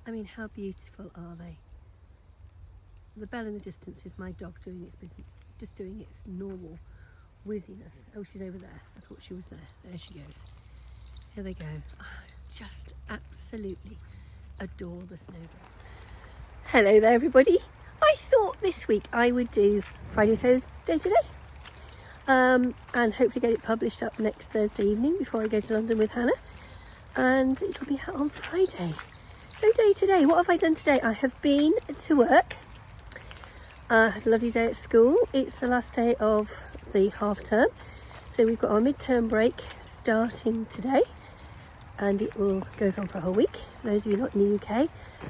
I mean, how beautiful are they? The bell in the distance is my dog doing its business, just doing its normal whizziness. Oh, she's over there. I thought she was there. There she goes. Here they go. Oh, just absolutely adore the snowdrop. Hello there, everybody. I thought this week I would do Friday Sews Day to Day, and hopefully get it published up next Thursday evening before I go to London with Hannah, and it'll be out on Friday. So day to day, what have I done today? I have been to work. Had a lovely day at school. It's the last day of the half term, so we've got our midterm break starting today, and it goes on for a whole week. For those of you not in the UK,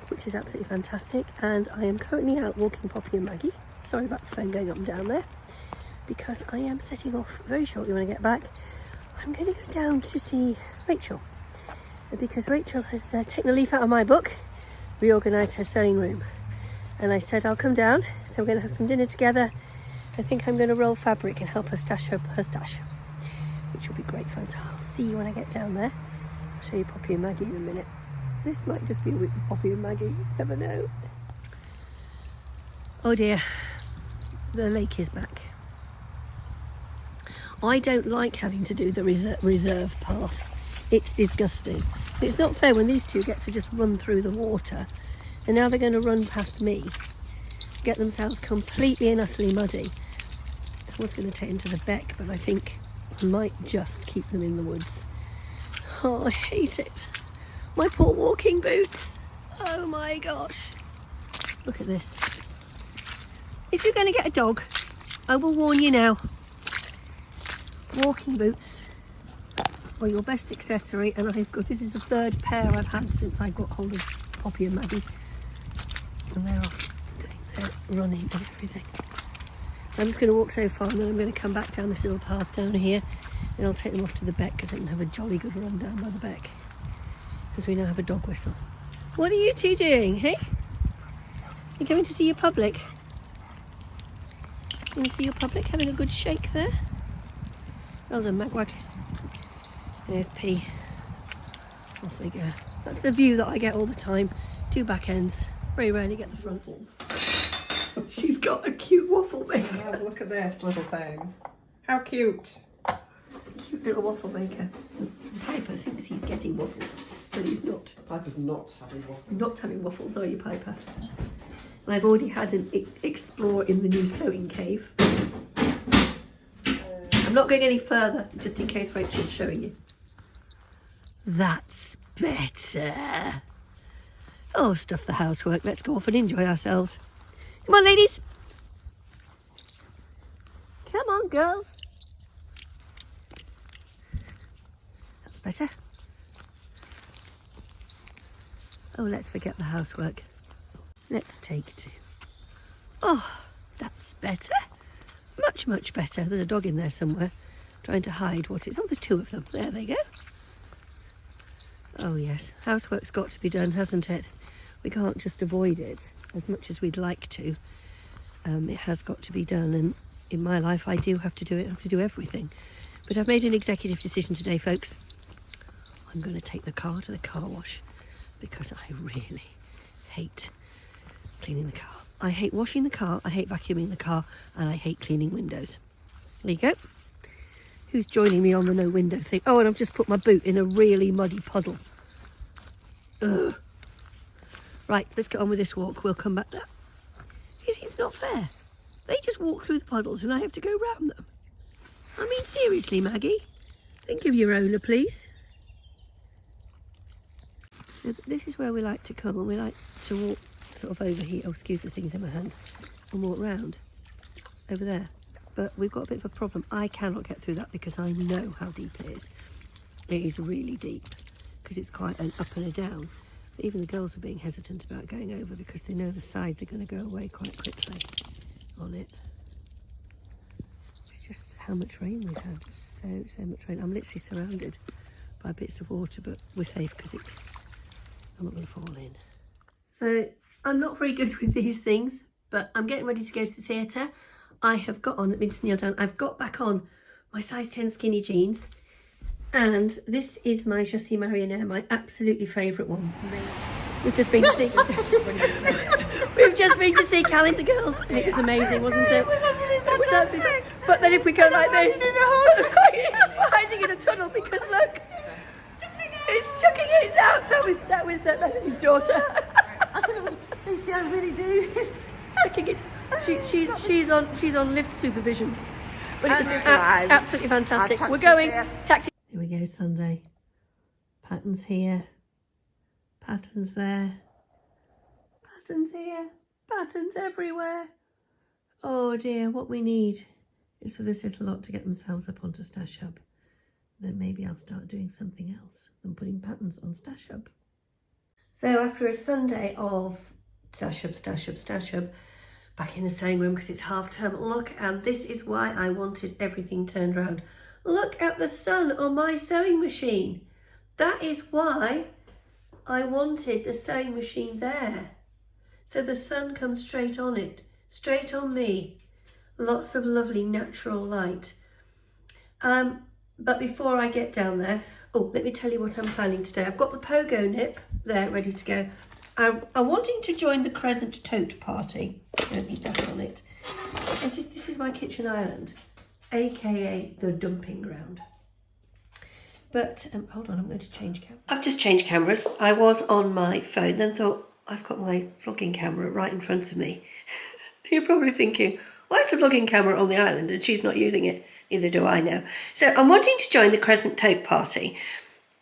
which is absolutely fantastic. And I am currently out walking Poppy and Maggie. Sorry about the phone going up and down there, because I am setting off very shortly when I get back. I'm going to go down to see Rachel, because Rachel has taken a leaf out of my book, reorganised her sewing room, and I said I'll come down, so we're going to have some dinner together. I think I'm going to roll fabric and help her stash her stash, which will be great fun. So I'll see you when I get down there. I'll show you Poppy and Maggie in a minute. This might just be a week with Poppy and Maggie, you never know. Oh dear, the lake is back. I don't like having to do the reserve path. It's disgusting. It's not fair when these two get to just run through the water, and now they're going to run past me, get themselves completely and utterly muddy. I was going to take them to the beck, but I think I might just keep them in the woods. Oh, I hate it. My poor walking boots. Oh my gosh. Look at this. If you're going to get a dog, I will warn you now. Walking boots are your best accessory, and this is the third pair I've had since I got hold of Poppy and Maggie. And they're off doing their running and everything. I'm just going to walk so far, and then I'm going to come back down this little path down here, and I'll take them off to the beck, because they can have a jolly good run down by the beck, because we now have a dog whistle. What are you two doing, hey? You coming to see your public? You see your public having a good shake there? Well done, Magwag. There's P. Off they go. That's the view that I get all the time. Two back ends. Very rarely get the frontals. She's got a cute waffle maker. Oh, look at this little thing. How cute. Cute little waffle maker. Piper thinks he's getting waffles, but he's not. Piper's not having waffles. Not having waffles, are you, Piper? I've already had an explore in the new sewing cave. I'm not going any further, just in case Rachel's showing you. That's better. Oh, stuff the housework. Let's go off and enjoy ourselves. Come on, ladies. Come on, girls. That's better. Oh, let's forget the housework. Let's take two. Oh, that's better. Much, much better. There's a dog in there somewhere trying to hide what it's. Oh, there's two of them. There they go. Oh, yes. Housework's got to be done, hasn't it? We can't just avoid it as much as we'd like to. It has got to be done, and in my life I do have to do it. I have to do everything. But I've made an executive decision today, folks. I'm going to take the car to the car wash, because I really hate cleaning the car. I hate washing the car, I hate vacuuming the car, and I hate cleaning windows. There you go. Who's joining me on the no window thing? Oh, and I've just put my boot in a really muddy puddle. Ugh. Right, let's get on with this walk. We'll come back there. It's not fair. They just walk through the puddles and I have to go round them. I mean, seriously, Maggie. Think of your owner, please. So this is where we like to come, and we like to walk sort of over here. Oh, excuse the things in my hand. And walk round over there. But we've got a bit of a problem. I cannot get through that because I know how deep it is. It is really deep because it's quite an up and a down. But even the girls are being hesitant about going over because they know the sides are going to go away quite quickly on it. It's just how much rain we've had. So much rain. I'm literally surrounded by bits of water, but we're safe because I'm not going to fall in. So I'm not very good with these things, but I'm getting ready to go to the theatre. I have got on, let me just kneel down, I've got back on my size 10 skinny jeans, and this is my Je suis Marionnaire, my absolutely favourite one. We've just been to see. We've just been to see Calendar Girls, and it was amazing, wasn't it? It was absolutely. But then if we go like this, we're hiding in a tunnel because look, it's chucking it down. That was Melanie's daughter. I don't know. Lucy, I really do. Chucking it. She's on lift supervision. But it was absolutely fantastic. We're going taxi. Here we go. Sunday. Patterns here. Patterns there. Patterns here. Patterns everywhere. Oh dear, what we need is for this little lot to get themselves up onto Stash Hub. Then maybe I'll start doing something else than putting patterns on Stash Hub. So after a Sunday of Stash Hub, back in the sewing room because it's half term. Look, and this is why I wanted everything turned around. Look at the sun on my sewing machine. That is why I wanted the sewing machine there. So the sun comes straight on it, straight on me. Lots of lovely natural light. But before I get down there, let me tell you what I'm planning today. I've got the Pogonip there ready to go. I'm wanting to join the Crescent Tote Party. Don't need that on it. This is my kitchen island, aka the dumping ground. But hold on, I'm going to change camera. I've just changed cameras. I was on my phone, then thought I've got my vlogging camera right in front of me. You're probably thinking, why is the vlogging camera on the island and she's not using it? Neither do I know. So I'm wanting to join the Crescent Tote Party.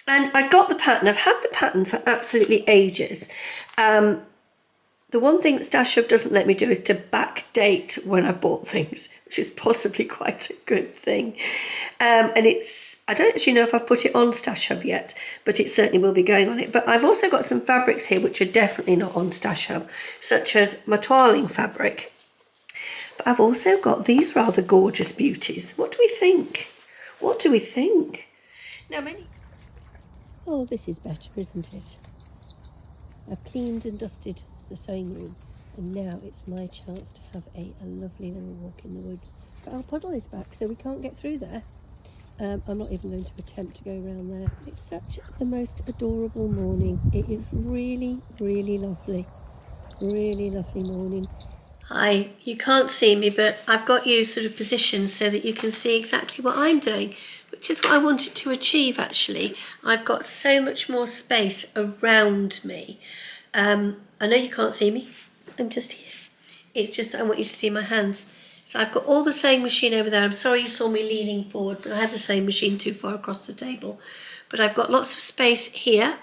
And I got the pattern. I've had the pattern for absolutely ages. The one thing that Stash Hub doesn't let me do is to backdate when I bought things, which is possibly quite a good thing. And I don't actually know if I've put it on Stash Hub yet, but it certainly will be going on it. But I've also got some fabrics here which are definitely not on Stash Hub, such as my toiling fabric. But I've also got these rather gorgeous beauties. What do we think? What do we think? Now, Oh, this is better, isn't it? I've cleaned and dusted the sewing room, and now it's my chance to have a lovely little walk in the woods. But our puddle is back, so we can't get through there. I'm not even going to attempt to go around there. It's such the most adorable morning. It is really, really lovely. Really lovely morning. Hi, you can't see me, but I've got you sort of positioned so that you can see exactly what I'm doing, which is what I wanted to achieve actually. I've got so much more space around me. I know you can't see me, I'm just here. It's just that I want you to see my hands. So I've got all the sewing machine over there. I'm sorry you saw me leaning forward, but I had the sewing machine too far across the table. But I've got lots of space here,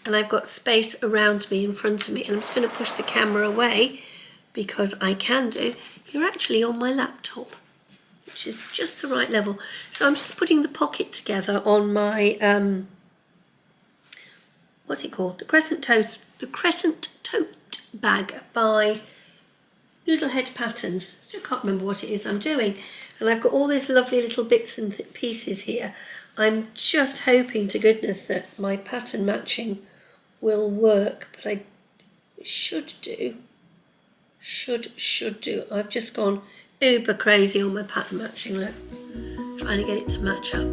and I've got space around me, in front of me, and I'm just going to push the camera away because I can do. You're actually on my laptop, which is just the right level. So I'm just putting the pocket together on my, what's it called? The Crescent Tote bag by Noodlehead Patterns. I can't remember what it is I'm doing. And I've got all these lovely little bits and pieces here. I'm just hoping to goodness that my pattern matching will work, but I should do. I've just gone uber crazy on my pattern matching, look. Trying to get it to match up.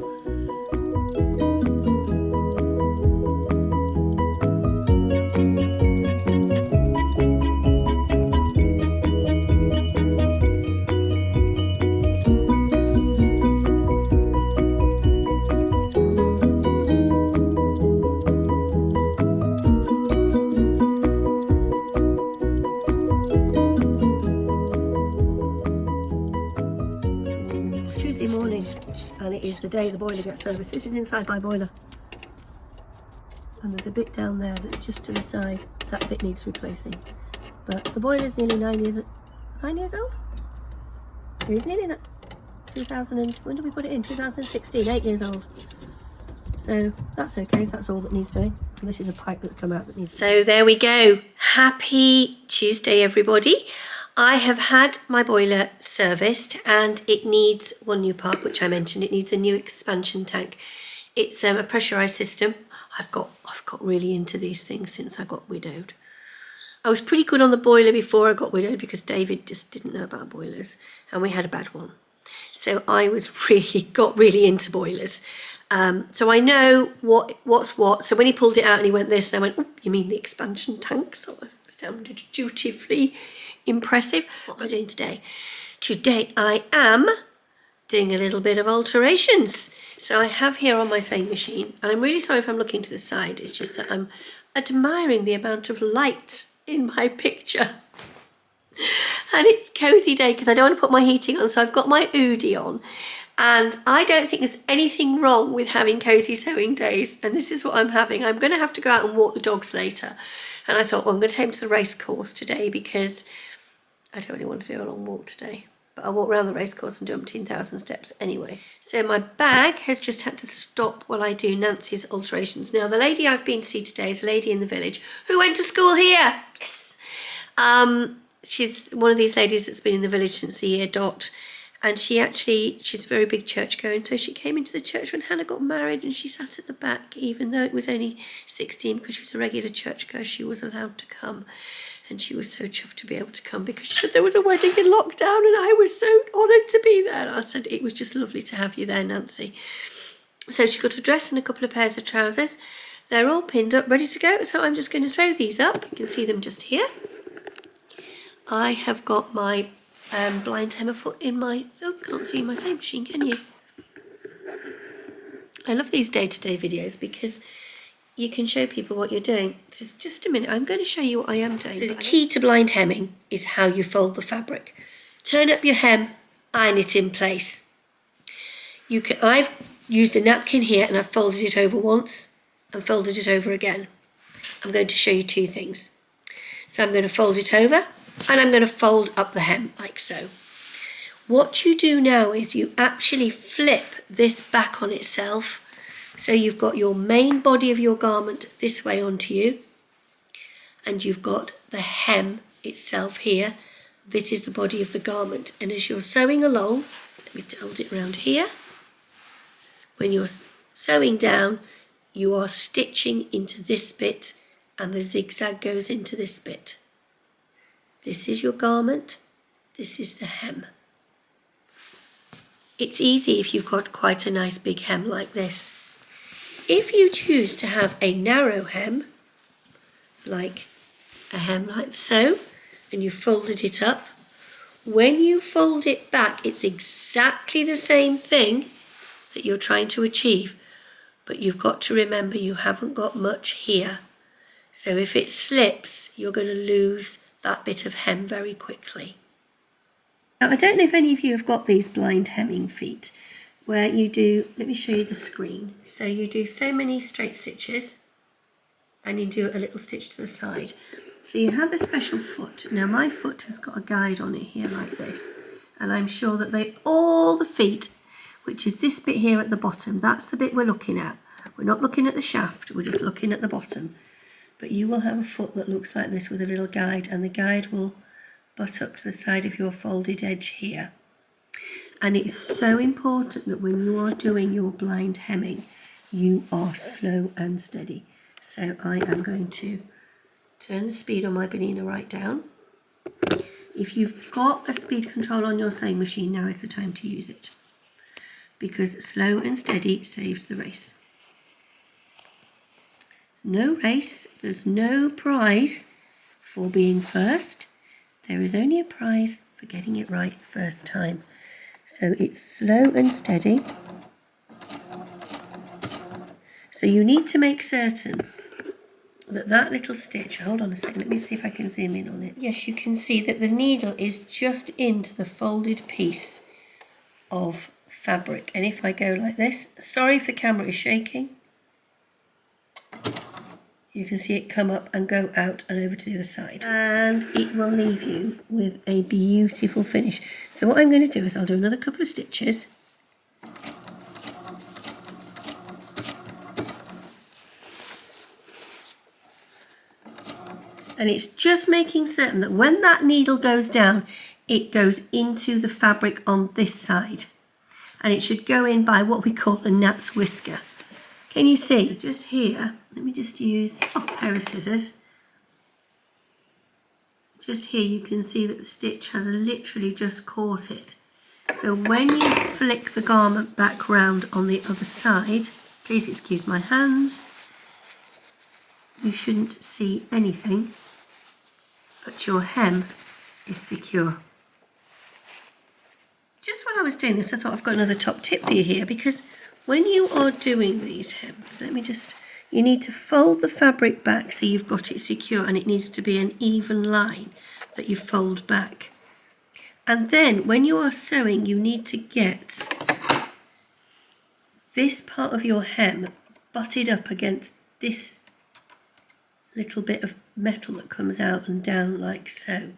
And it is the day the boiler gets serviced. This is inside my boiler. And there's a bit down there that just to the side, that bit needs replacing. But the boiler's nearly 9 years old? It is nearly 2000, when did we put it in? 2016, 8 years old. So that's okay, if that's all that needs doing. And this is a pipe that's come out that needs. So there we go. Happy Tuesday, everybody. I have had my boiler serviced and it needs one new part, which I mentioned. It needs a new expansion tank. It's a pressurised system. I've got really into these things since I got widowed. I was pretty good on the boiler before I got widowed because David just didn't know about boilers and we had a bad one. So I was got really into boilers. So I know what's what. So when he pulled it out and he went this, and I went, oh, you mean the expansion tank? So it sounded dutifully impressive. What am I doing today? Today I am doing a little bit of alterations. So I have here on my sewing machine, and I'm really sorry if I'm looking to the side, it's just that I'm admiring the amount of light in my picture. And it's cozy day because I don't want to put my heating on, so I've got my Judi on. And I don't think there's anything wrong with having cozy sewing days, and this is what I'm having. I'm going to have to go out and walk the dogs later, and I thought, well, I'm going to take them to the race course today because I don't really want to do a long walk today. But I'll walk around the race course and do 10,000 steps anyway. So my bag has just had to stop while I do Nancy's alterations. Now, the lady I've been to see today is a lady in the village who went to school here. Yes. She's one of these ladies that's been in the village since the year dot. And she's a very big churchgoer. And so she came into the church when Hannah got married, and she sat at the back, even though it was only 16, because she was a regular churchgoer, she was allowed to come. And she was so chuffed to be able to come because she said there was a wedding in lockdown and I was so honoured to be there. And I said, it was just lovely to have you there, Nancy. So she got a dress and a couple of pairs of trousers. They're all pinned up, ready to go. So I'm just going to sew these up. You can see them just here. I have got my blind hem foot in my, so can't see my sewing machine, can you? I love these day-to-day videos because you can show people what you're doing. Just a minute, I'm going to show you what I am doing. So the key to blind hemming is how you fold the fabric. Turn up your hem, iron it in place. I've used a napkin here and I've folded it over once and folded it over again. I'm going to show you two things. So I'm going to fold it over and I'm going to fold up the hem like so. What you do now is you actually flip this back on itself. So you've got your main body of your garment this way onto you, and you've got the hem itself here. This is the body of the garment, and as you're sewing along, let me hold it around here. When you're sewing down, you are stitching into this bit, and the zigzag goes into this bit. This is your garment, this is the hem. It's easy if you've got quite a nice big hem like this. If you choose to have a narrow hem, like a hem like so, and you folded it up, when you fold it back, it's exactly the same thing that you're trying to achieve, but you've got to remember you haven't got much here. So if it slips, you're going to lose that bit of hem very quickly. Now, I don't know if any of you have got these blind hemming feet, where you do, let me show you the screen. So you do so many straight stitches and you do a little stitch to the side. So you have a special foot. Now my foot has got a guide on it here like this, and I'm sure that all the feet, which is this bit here at the bottom, that's the bit we're looking at. We're not looking at the shaft, we're just looking at the bottom. But you will have a foot that looks like this with a little guide, and the guide will butt up to the side of your folded edge here. And it's so important that when you are doing your blind hemming, you are slow and steady. So I am going to turn the speed on my Banina right down. If you've got a speed control on your sewing machine, now is the time to use it, because slow and steady saves the race. There's no race, there's no prize for being first. There is only a prize for getting it right first time. So it's slow and steady. So you need to make certain that that little stitch, hold on a second, let me see if I can zoom in on it. Yes, you can see that the needle is just into the folded piece of fabric. And if I go like this, sorry if the camera is shaking, you can see it come up and go out and over to the other side. And it will leave you with a beautiful finish. So what I'm going to do is I'll do another couple of stitches. And it's just making certain that when that needle goes down, it goes into the fabric on this side. And it should go in by what we call the gnat's whisker. Can you see? Just here, let me just use a pair of scissors. Just here you can see that the stitch has literally just caught it. So when you flick the garment back round on the other side, Please excuse my hands. You shouldn't see anything, but your hem is secure. Just while I was doing this, I thought I've got another top tip for you here, because when you are doing these hems, you need to fold the fabric back so you've got it secure, and it needs to be an even line that you fold back. And then when you are sewing, you need to get this part of your hem butted up against this little bit of metal that comes out and down like so.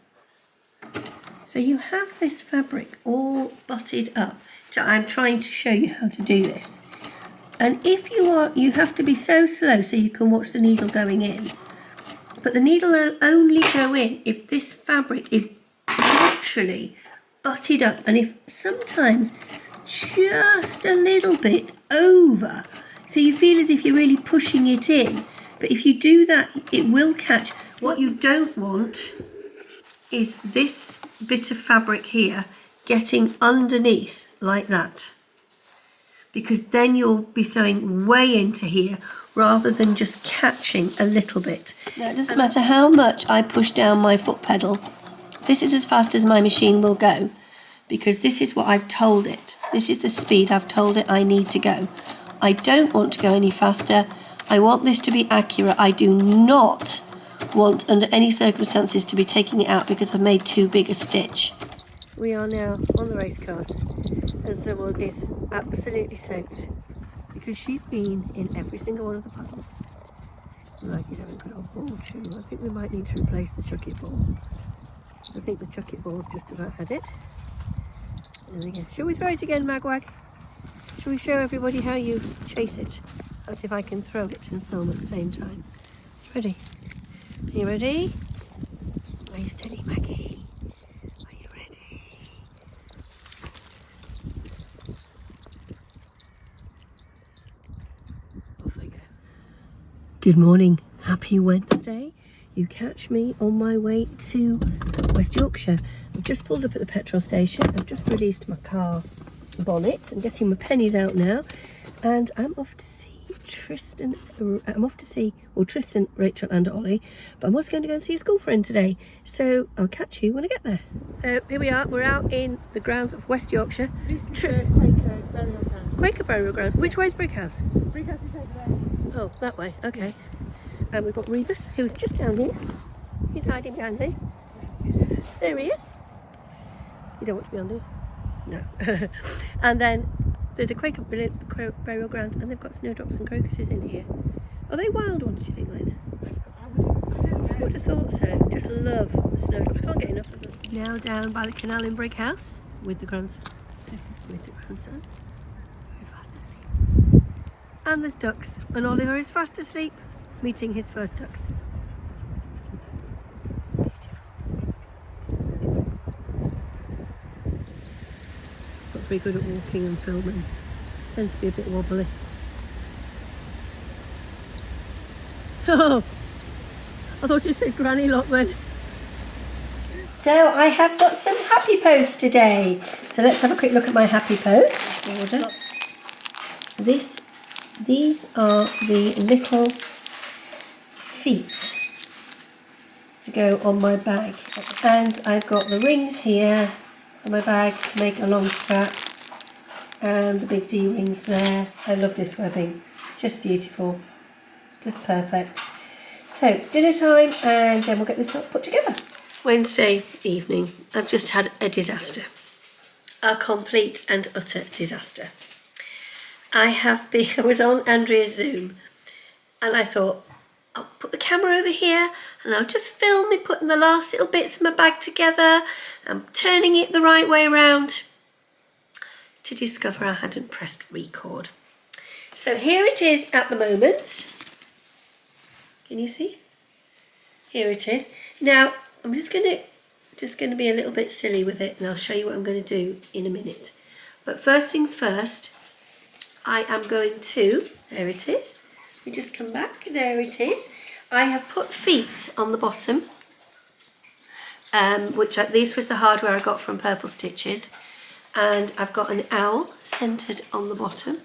So you have this fabric all butted up. So I'm trying to show you how to do this. And if you have to be so slow so you can watch the needle going in. But the needle will only go in if this fabric is literally butted up, and if sometimes just a little bit over. So you feel as if you're really pushing it in. But if you do that, it will catch. What you don't want is this bit of fabric here getting underneath like that, because then you'll be sewing way into here rather than just catching a little bit. Now it doesn't matter how much I push down my foot pedal, this is as fast as my machine will go, because this is what I've told it. This is the speed I've told it I need to go. I don't want to go any faster. I want this to be accurate. I do not want under any circumstances to be taking it out because I've made too big a stitch. We are now on the race course, and someone is absolutely soaked because she's been in every single one of the puddles. Maggie's having a good old ball too. I think we might need to replace the chuck it ball, because I think the chuck it ball's just about had it. There we go. Shall we throw it again, Magwag? Shall we show everybody how you chase it? Let's see if I can throw it and film at the same time. Ready? Are you ready? Are you steady, Maggie? Are you ready? Off they go. Good morning. Happy Wednesday. You catch me on my way to West Yorkshire. I've just pulled up at the petrol station. I've just released my car bonnet. I'm getting my pennies out now. And I'm off to see Tristan, Rachel and Ollie, but I'm also going to go and see a school friend today, so I'll catch you when I get there. So here we are, we're out in the grounds of West Yorkshire. This is the Quaker burial ground. Quaker burial ground. Which way's Brickhouse? Brickhouse is over there. Oh, that way, okay. And we've got Rebus, who's just down here. He's hiding behind me. There he is. You don't want to be on, do you? No. And then there's a Quaker burial ground, and they've got snowdrops and crocuses in here. Are they wild ones, do you think, Lena? I would have thought so. Just love snowdrops. Can't get enough of them. Now down by the canal in Brickhouse with the grandson. Who's fast asleep. And there's ducks. And Oliver is fast asleep, meeting his first ducks. Very good at walking and filming. Tends to be a bit wobbly. Oh, I thought you said Granny lot then. So I have got some happy posts today. So let's have a quick look at my happy posts. Order. These are the little feet to go on my bag, and I've got the rings here on my bag to make a long strap, and the big D rings there. I love this webbing, it's just beautiful, just perfect. So dinner time, and then we'll get this lot put together. Wednesday evening, I've just had a disaster, a complete and utter disaster. I was on Andrea's Zoom, and I thought, I'll put the camera over here and I'll just film me putting the last little bits of my bag together and turning it the right way around, to discover I hadn't pressed record. So here it is at the moment. Can you see? Here it is. Now I'm just going to be a little bit silly with it, and I'll show you what I'm going to do in a minute. But first things first, I am going to, there it is. We just come back, there it is. I have put feet on the bottom, this was the hardware I got from Purple Stitches, and I've got an owl centred on the bottom.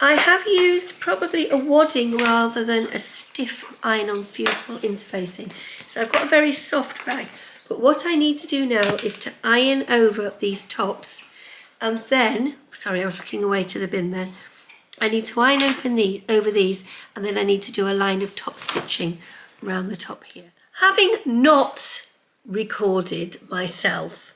I have used probably a wadding rather than a stiff iron-on fusible interfacing. So I've got a very soft bag. But what I need to do now is to iron over these tops. And then, sorry, I was looking away to the bin then. I need to iron over these, and then I need to do a line of top stitching around the top here. Having not recorded myself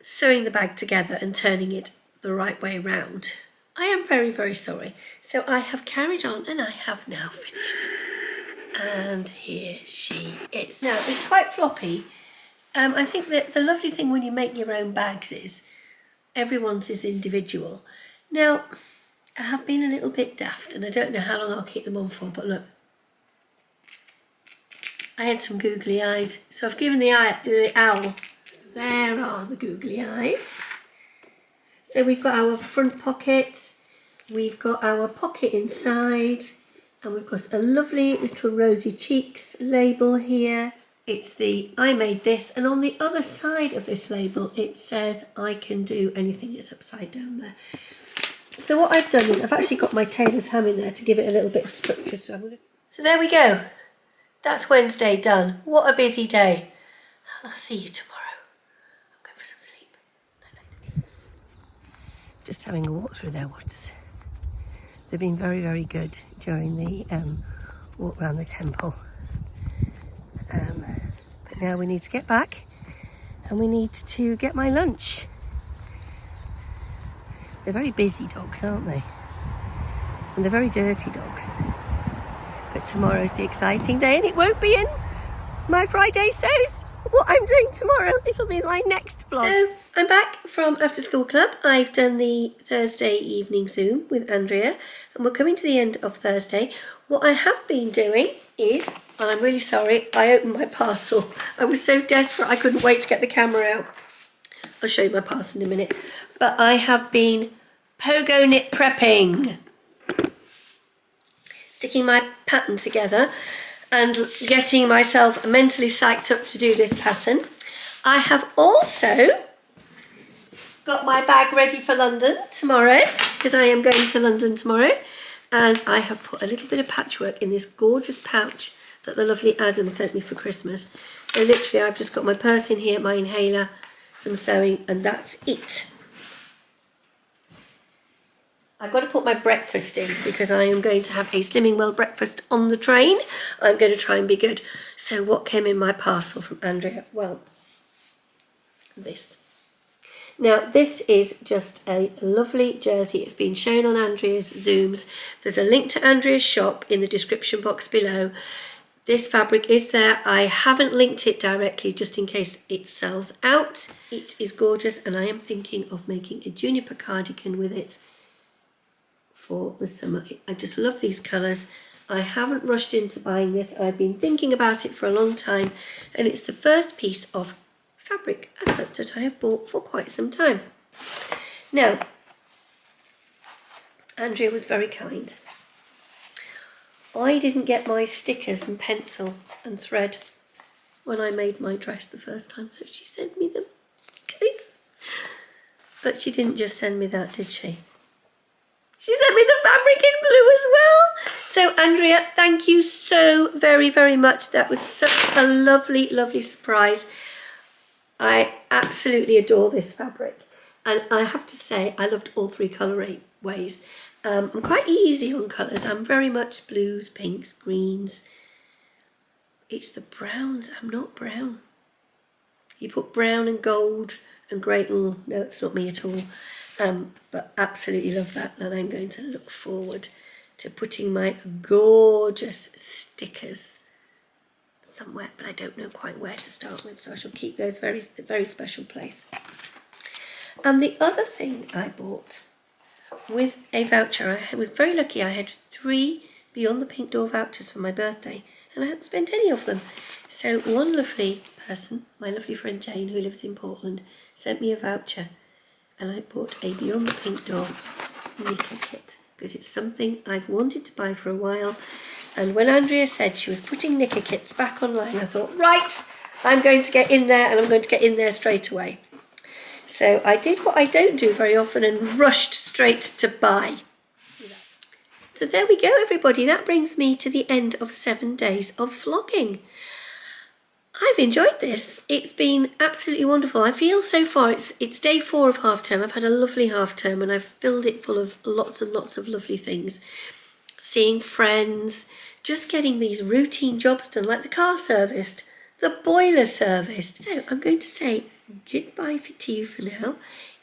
sewing the bag together and turning it the right way round, I am very, very sorry. So I have carried on and I have now finished it. And here she is. Now, it's quite floppy. I think that the lovely thing when you make your own bags is everyone's is individual. Now, I have been a little bit daft and I don't know how long I'll keep them on for, but look. I had some googly eyes, so I've given the owl. There are the googly eyes. So we've got our front pockets, we've got our pocket inside, and we've got a lovely little rosy cheeks label here. It's the I made this, and on the other side of this label it says I can do anything. It's upside down there. So what I've done is I've actually got my tailor's ham in there to give it a little bit of structure. So there we go. That's Wednesday done. What a busy day. I'll see you tomorrow. I'm going for some sleep. Night, night. Just having a walk through their woods. They've been very, very good during the walk around the temple. But now we need to get back and we need to get my lunch. They're very busy dogs, aren't they? And they're very dirty dogs. But tomorrow's the exciting day and it won't be in my Friday Sews. What I'm doing tomorrow, it'll be my next vlog. So I'm back from after school club. I've done the Thursday evening Zoom with Andrea and we're coming to the end of Thursday. What I have been doing is, and I'm really sorry, I opened my parcel. I was so desperate I couldn't wait to get the camera out. I'll show you my parcel in a minute. But I have been Pogonip prepping. Sticking my pattern together and getting myself mentally psyched up to do this pattern. I have also got my bag ready for London tomorrow because I am going to London tomorrow, and I have put a little bit of patchwork in this gorgeous pouch that the lovely Adam sent me for Christmas. So literally I've just got my purse in here, my inhaler, some sewing, and that's it. I've got to put my breakfast in because I am going to have a Slimming World breakfast on the train. I'm going to try and be good. So what came in my parcel from Andrea? Well, this. Now, this is just a lovely jersey. It's been shown on Andrea's Zooms. There's a link to Andrea's shop in the description box below. This fabric is there. I haven't linked it directly just in case it sells out. It is gorgeous and I am thinking of making a juniper cardigan with it for the summer. I just love these colours. I haven't rushed into buying this. I've been thinking about it for a long time and it's the first piece of fabric as such that I have bought for quite some time. Now, Andrea was very kind. I didn't get my stickers and pencil and thread when I made my dress the first time, so she sent me them, guys. But she didn't just send me that, did she? She sent me the fabric in blue as well. So Andrea, thank you so very, very much. That was such a lovely, lovely surprise. I absolutely adore this fabric. And I have to say, I loved all three colourways. I'm quite easy on colours. I'm very much blues, pinks, greens. It's the browns. I'm not brown. You put brown and gold and grey. Oh, no, it's not me at all. But absolutely love that, and I'm going to look forward to putting my gorgeous stickers somewhere, but I don't know quite where to start with, so I shall keep those a very special place. And the other thing I bought with a voucher, I was very lucky. I had 3 Beyond the Pink Door vouchers for my birthday, and I hadn't spent any of them. So one lovely person, my lovely friend Jane, who lives in Portland, sent me a voucher. And I bought a Beyond the Pink Door knicker kit because it's something I've wanted to buy for a while. And when Andrea said she was putting knicker kits back online, I thought, right, I'm going to get in there and I'm going to get in there straight away. So I did what I don't do very often and rushed straight to buy. So there we go, everybody. That brings me to the end of 7 days of vlogging. I've enjoyed this. It's been absolutely wonderful. I feel so far it's day 4 of half term. I've had a lovely half term and I've filled it full of lots and lots of lovely things. Seeing friends, just getting these routine jobs done, like the car serviced, the boiler serviced. So I'm going to say goodbye to you for now.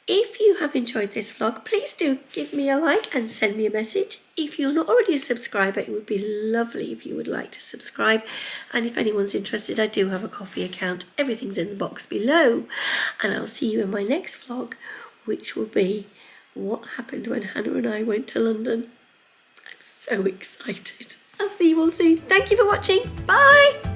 If you have enjoyed this vlog, please do give me a like and send me a message. If you're not already a subscriber, it would be lovely if you would like to subscribe. And if anyone's interested, I do have a coffee account. Everything's in the box below. And I'll see you in my next vlog, which will be what happened when Hannah and I went to London. I'm so excited. I'll see you all soon. Thank you for watching. Bye.